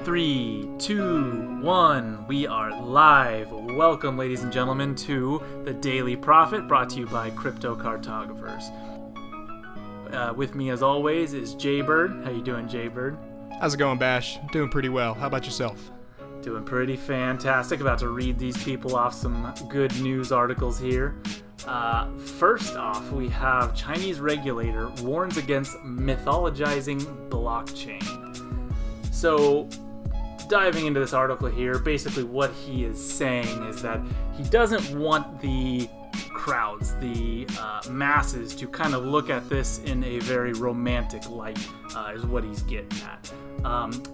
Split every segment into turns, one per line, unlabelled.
Three, two, one. We are live. Welcome, ladies and gentlemen, to the Daily Profit, brought to you by Cryptocartographers. With me, as always, is Jaybird. How you doing, Jaybird?
How's it going, Bash? Doing pretty well. How about yourself?
Doing pretty fantastic. About to read these people off some good news articles here. First off, we have Chinese regulator warns against mythologizing blockchain. So, diving into this article here, basically what he is saying is that he doesn't want the crowds, the masses, to kind of look at this in a very romantic light, is what he's getting at.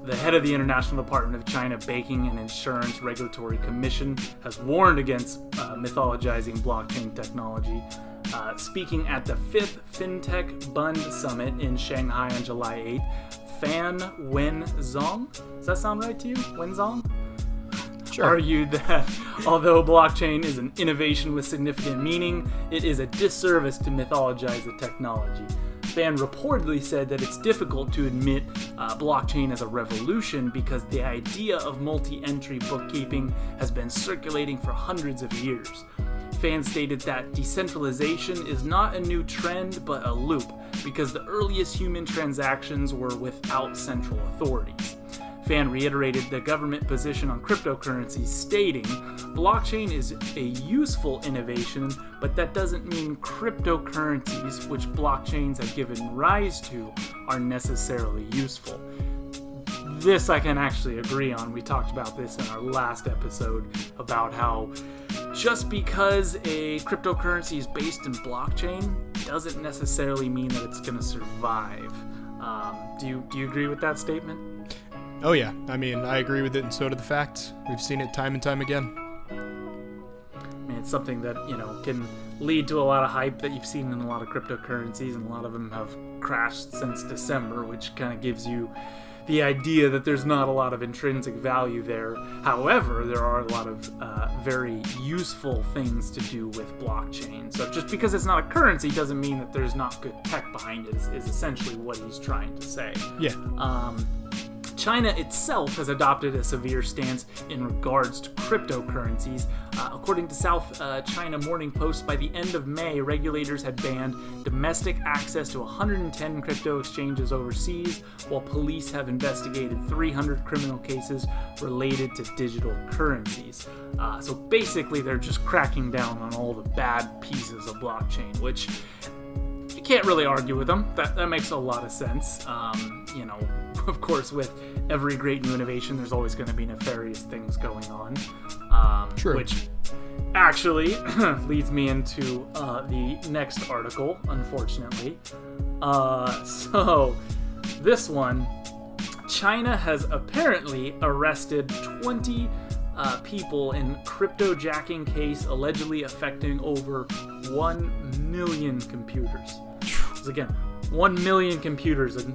The head of the International Department of China Banking and Insurance Regulatory Commission has warned against mythologizing blockchain technology. Speaking at the 5th FinTech Bund Summit in Shanghai on July 8th, Fan Wenzong, does that sound right to you? Wenzong?
Sure.
Argued that although blockchain is an innovation with significant meaning, it is a disservice to mythologize the technology. Fan reportedly said that it's difficult to admit blockchain as a revolution because the idea of multi-entry bookkeeping has been circulating for hundreds of years. Fan stated that decentralization is not a new trend but a loop because the earliest human transactions were without central authorities. Fan reiterated the government position on cryptocurrencies, stating, "Blockchain is a useful innovation, but that doesn't mean cryptocurrencies, which blockchains have given rise to, are necessarily useful." This I can actually agree on. We talked about this in our last episode about how just because a cryptocurrency is based in blockchain doesn't necessarily mean that it's going to survive. Do you agree with that statement?
Oh yeah, I mean, I agree with it, and so do the facts. We've seen it time and time again.
I mean, it's something that, can lead to a lot of hype that you've seen in a lot of cryptocurrencies, and a lot of them have crashed since December, which kind of gives you the idea that there's not a lot of intrinsic value there. However, there are a lot of very useful things to do with blockchain. So just because it's not a currency doesn't mean that there's not good tech behind it, is essentially what he's trying to say.
Yeah.
China itself has adopted a severe stance in regards to cryptocurrencies. According to South China Morning Post, by the end of May, regulators had banned domestic access to 110 crypto exchanges overseas, while police have investigated 300 criminal cases related to digital currencies. So basically, they're just cracking down on all the bad pieces of blockchain, which you can't really argue with them. That makes a lot of sense. Of course, with every great new innovation, there's always going to be nefarious things going on.
True.
Which actually leads me into the next article, unfortunately. So, this one, China has apparently arrested 20 people in cryptojacking case allegedly affecting over 1 million computers. So again, 1 million computers in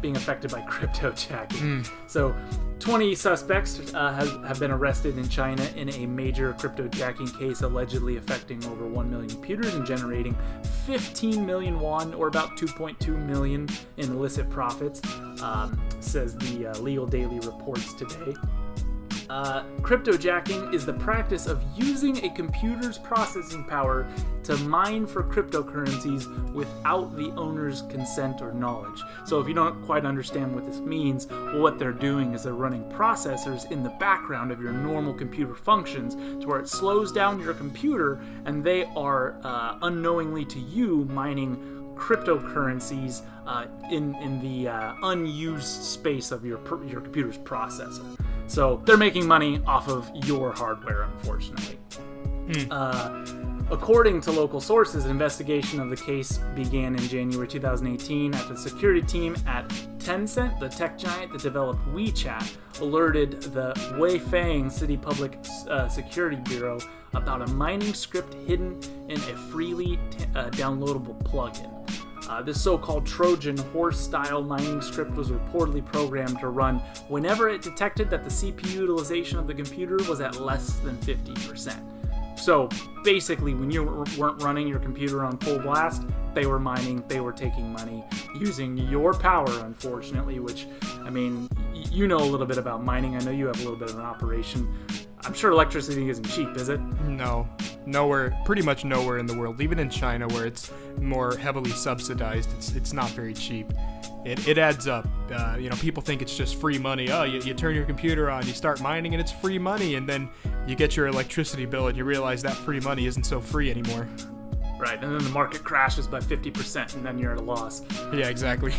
being affected by cryptojacking. So 20 suspects have been arrested in China in a major cryptojacking case allegedly affecting over 1 million computers and generating 15 million won, or about 2.2 million in illicit profits, says the Legal Daily reports today. Cryptojacking is the practice of using a computer's processing power to mine for cryptocurrencies without the owner's consent or knowledge. So if you don't quite understand what this means, what they're doing is they're running processors in the background of your normal computer functions to where it slows down your computer, and they are unknowingly to you mining cryptocurrencies in the unused space of your computer's processor. So they're making money off of your hardware, unfortunately. According to local sources, an investigation of the case began in January 2018 after the security team at Tencent, the tech giant that developed WeChat, alerted the Weifang City Public Security Bureau about a mining script hidden in a freely downloadable plugin. This so-called Trojan horse-style mining script was reportedly programmed to run whenever it detected that the CPU utilization of the computer was at less than 50%. So basically, when you weren't running your computer on full blast, they were mining, they were taking money, using your power, unfortunately, which, I mean, you know a little bit about mining. I know you have a little bit of an operation. I'm sure electricity isn't cheap, is it?
No, pretty much nowhere in the world. Even in China, where it's more heavily subsidized, it's not very cheap. It adds up. People think it's just free money. Oh, you turn your computer on, you start mining, and it's free money. And then you get your electricity bill, and you realize that free money isn't so free anymore.
Right, and then the market crashes by 50%, and then you're at a loss.
Yeah, exactly.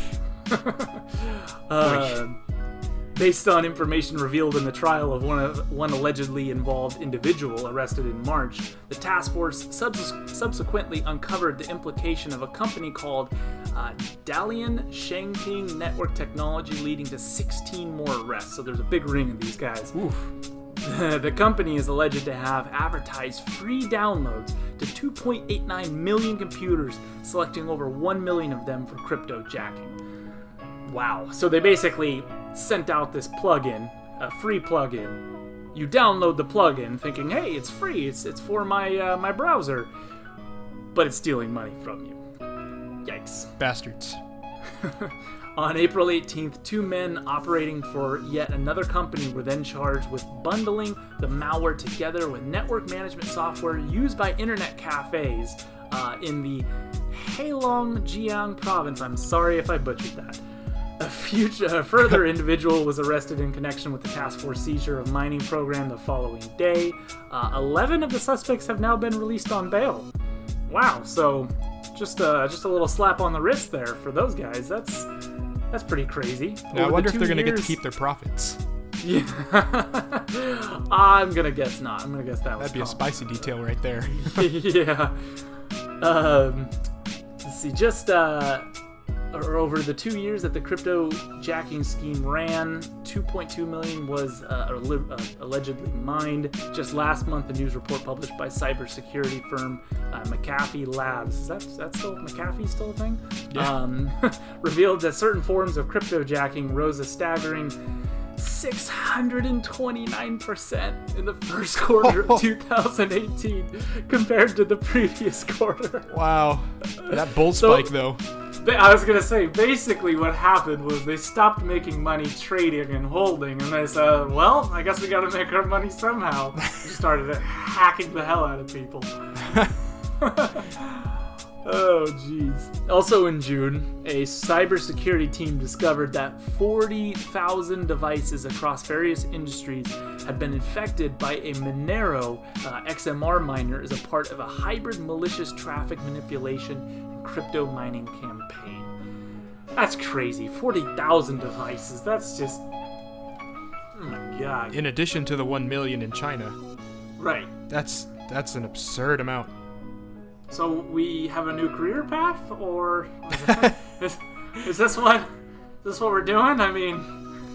Based on information revealed in the trial of one allegedly involved individual arrested in March, the task force subsequently uncovered the implication of a company called Dalian Shangping Network Technology, leading to 16 more arrests. So there's a big ring of these guys.
Oof.
The company is alleged to have advertised free downloads to 2.89 million computers, selecting over 1 million of them for cryptojacking. Wow. So they basically sent out this plugin, a free plugin. You download the plugin thinking, hey, it's free, it's for my browser, but it's stealing money from you. Yikes.
Bastards.
On April 18th, 2 men operating for yet another company were then charged with bundling the malware together with network management software used by internet cafes in the Heilongjiang province. I'm sorry if I butchered that. A further individual was arrested in connection with the task force seizure of mining program the following day. 11 of the suspects have now been released on bail. Wow, so just a little slap on the wrist there for those guys. That's pretty crazy.
Now, I wonder if they're going to get to keep their profits.
Yeah. I'm going to guess not. I'm going to guess that was
That'd be a spicy detail right there.
Yeah. Let's see. Over the 2 years that the cryptojacking scheme ran, 2.2 million was allegedly mined. Just last month, a news report published by cybersecurity firm McAfee Labs, is that still McAfee still a thing?
Yeah.
Revealed that certain forms of cryptojacking rose a staggering 629% in the first quarter of 2018 compared to the previous quarter.
Wow. That bull spike, though.
I was going to say, basically what happened was they stopped making money trading and holding, and they said, well, I guess we got to make our money somehow. They started hacking the hell out of people. Oh, jeez. Also in June, a cybersecurity team discovered that 40,000 devices across various industries had been infected by a Monero XMR miner as a part of a hybrid malicious traffic manipulation and crypto mining campaign. That's crazy. 40,000 devices. That's just... oh my god.
In addition to the 1 million in China.
Right.
That's an absurd amount.
So we have a new career path, or is this what we're doing? I mean,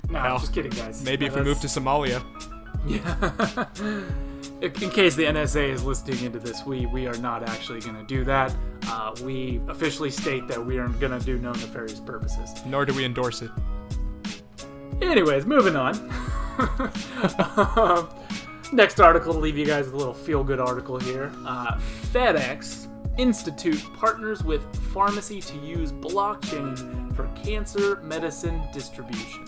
no,
well,
just kidding, guys.
Maybe if we move to Somalia.
Yeah. In case the NSA is listening into this, we are not actually going to do that. We officially state that we aren't going to do no nefarious purposes.
Nor do we endorse it.
Anyways, moving on. Next article to leave you guys with a little feel-good article here. FedEx Institute partners with pharmacy to use blockchain for cancer medicine distribution.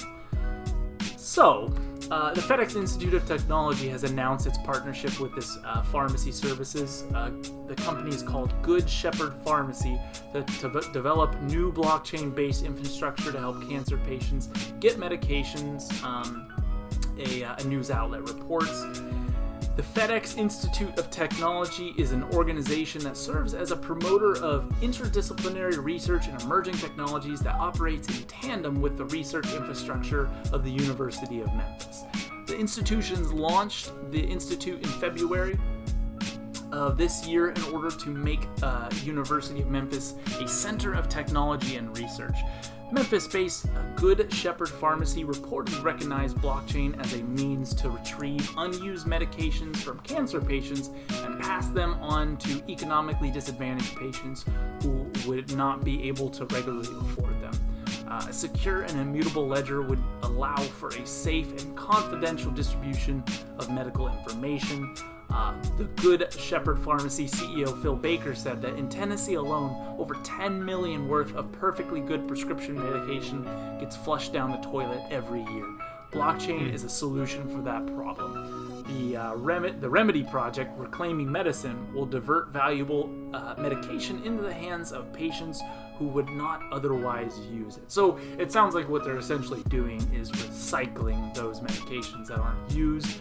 So, the FedEx Institute of Technology has announced its partnership with this pharmacy services. The company is called Good Shepherd Pharmacy to develop new blockchain-based infrastructure to help cancer patients get medications. A news outlet reports. The FedEx Institute of Technology is an organization that serves as a promoter of interdisciplinary research and emerging technologies that operates in tandem with the research infrastructure of the University of Memphis. The institutions launched the institute in February of this year in order to make University of Memphis a center of technology and research. Memphis-based Good Shepherd Pharmacy reportedly recognized blockchain as a means to retrieve unused medications from cancer patients and pass them on to economically disadvantaged patients who would not be able to regularly afford them. A secure and immutable ledger would allow for a safe and confidential distribution of medical information. The Good Shepherd Pharmacy CEO Phil Baker said that in Tennessee alone, over 10 million worth of perfectly good prescription medication gets flushed down the toilet every year. blockchain is a solution for that problem. The Remedy Project, Reclaiming Medicine, will divert valuable medication into the hands of patients who would not otherwise use it. So it sounds like what they're essentially doing is recycling those medications that aren't used,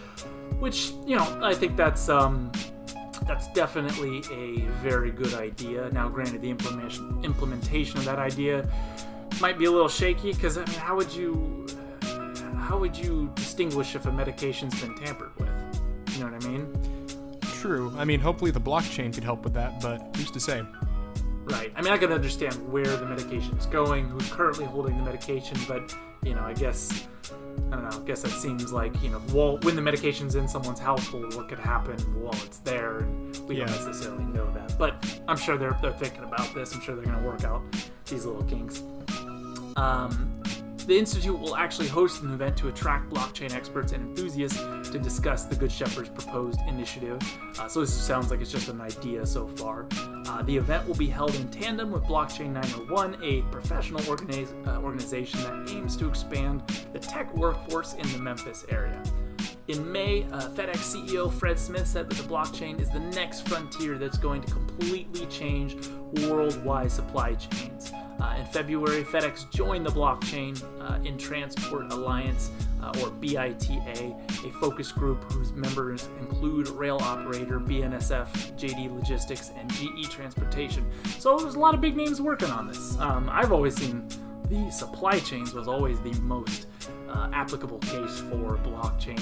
which, I think that's definitely a very good idea. Now, granted, the implementation of that idea might be a little shaky, because how would you distinguish if a medication's been tampered with? You know what I mean?
True. Hopefully the blockchain could help with that, but who's to say?
Right. I can understand where the medication's going, who's currently holding the medication, but, I guess that seems like, when the medication's in someone's household, what could happen while it's there, and we don't necessarily know that. But I'm sure they're thinking about this. I'm sure they're going to work out these little kinks. The Institute will actually host an event to attract blockchain experts and enthusiasts to discuss the Good Shepherd's proposed initiative. So this sounds like it's just an idea so far. The event will be held in tandem with Blockchain 901, a professional organization that aims to expand the tech workforce in the Memphis area. In May, FedEx CEO Fred Smith said that the blockchain is the next frontier that's going to completely change worldwide supply chains. In February, FedEx joined the Blockchain in Transport Alliance, or BITA, a focus group whose members include rail operator BNSF, JD Logistics, and GE Transportation. So there's a lot of big names working on this. I've always seen the supply chains was always the most applicable case for blockchain.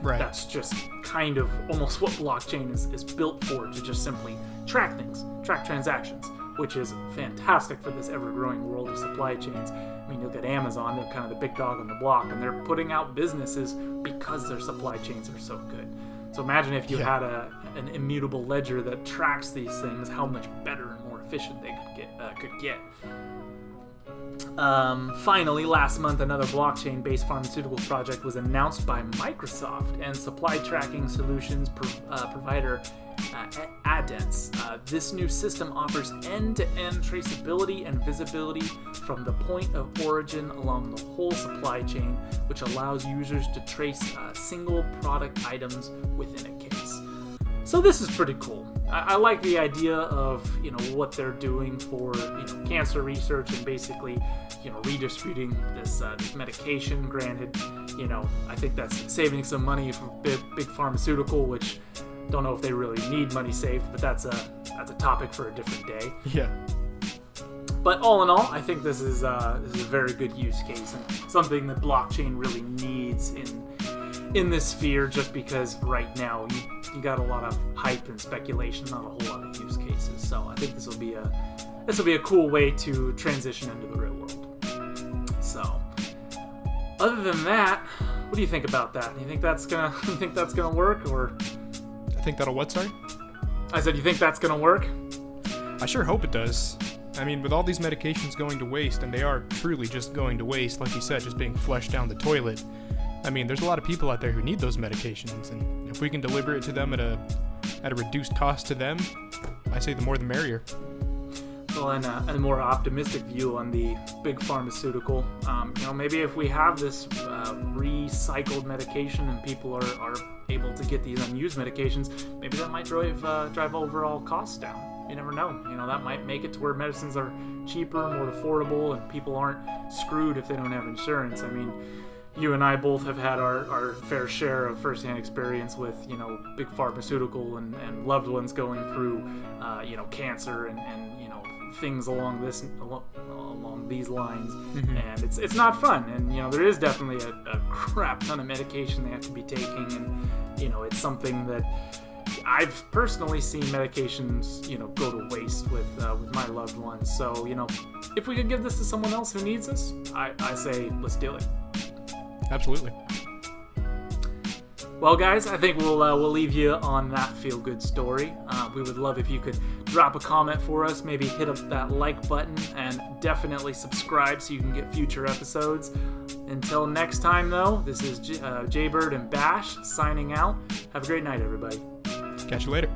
Right.
That's just kind of almost what blockchain is built for, to just simply track things, track transactions, which is fantastic for this ever-growing world of supply chains. You look at Amazon, they're kind of the big dog on the block, and they're putting out businesses because their supply chains are so good. So imagine if you had an immutable ledger that tracks these things, how much better and more efficient they could get. Finally, last month, another blockchain-based pharmaceutical project was announced by Microsoft and supply tracking solutions provider Adence. This new system offers end-to-end traceability and visibility from the point of origin along the whole supply chain, which allows users to trace single product items within a case. So this is pretty cool. I like the idea of what they're doing for cancer research and basically redistributing this medication. Granted, I think that's saving some money for big pharmaceutical, which don't know if they really need money saved, but that's a topic for a different day.
Yeah.
But all in all, I think this is a very good use case and something that blockchain really needs in this sphere, just because right now you got a lot of hype and speculation, not a whole lot of use cases. So I think this will be a cool way to transition into the real world. So other than that, what do you think about that? You think that's gonna work, or?
I think that'll what, sorry?
I said, you think that's gonna work?
I sure hope it does. With all these medications going to waste, and they are truly just going to waste, like you said, just being flushed down the toilet. There's a lot of people out there who need those medications, and if we can deliver it to them at a reduced cost to them, I say the more the merrier.
Well, and a more optimistic view on the big pharmaceutical, maybe if we have this recycled medication and people are able to get these unused medications, maybe that might drive overall costs down. You never know. That might make it to where medicines are cheaper, more affordable, and people aren't screwed if they don't have insurance. You and I both have had our fair share of firsthand experience with, big pharmaceutical and loved ones going through, cancer and things along these lines. Mm-hmm. And it's not fun. And, there is definitely a crap ton of medication they have to be taking. And, it's something that I've personally seen medications, go to waste with my loved ones. So, if we could give this to someone else who needs this, I say let's do it.
Absolutely.
Well, guys, I think we'll leave you on that feel-good story. We would love if you could drop a comment for us, maybe hit up that like button, and definitely subscribe so you can get future episodes. Until next time, though, this is Jaybird and Bash signing out. Have a great night, everybody.
Catch you later.